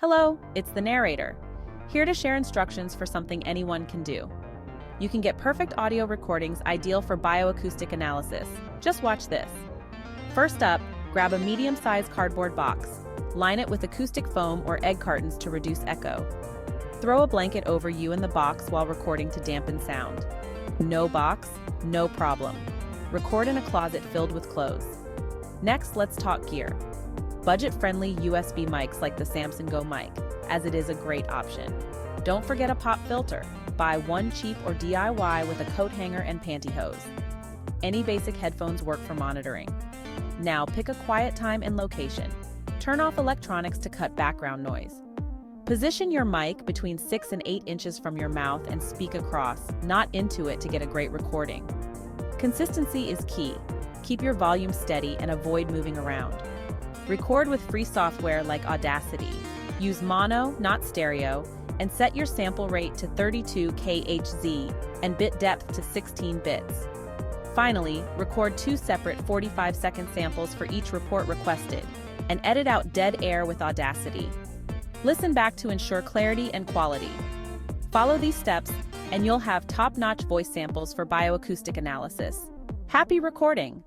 Hello, it's the narrator, here to share instructions for something anyone can do. You can get perfect audio recordings ideal for bioacoustic analysis. Just watch this. First up, grab a medium-sized cardboard box. Line it with acoustic foam or egg cartons to reduce echo. Throw a blanket over you and the box while recording to dampen sound. No box? No problem. Record in a closet filled with clothes. Next, let's talk gear. Budget-friendly USB mics like the Samsung Go mic, as it is a great option. Don't forget a pop filter. Buy one cheap or DIY with a coat hanger and pantyhose. Any basic headphones work for monitoring. Now pick a quiet time and location. Turn off electronics to cut background noise. Position your mic between 6 and 8 inches from your mouth and speak across, not into it, to get a great recording. Consistency is key. Keep your volume steady and avoid moving around. Record with free software like Audacity. Use mono, not stereo, and set your sample rate to 32 kHz and bit depth to 16 bits. Finally, record 2 separate 45-second samples for each report requested, and edit out dead air with Audacity. Listen back to ensure clarity and quality. Follow these steps, and you'll have top-notch voice samples for bioacoustic analysis. Happy recording!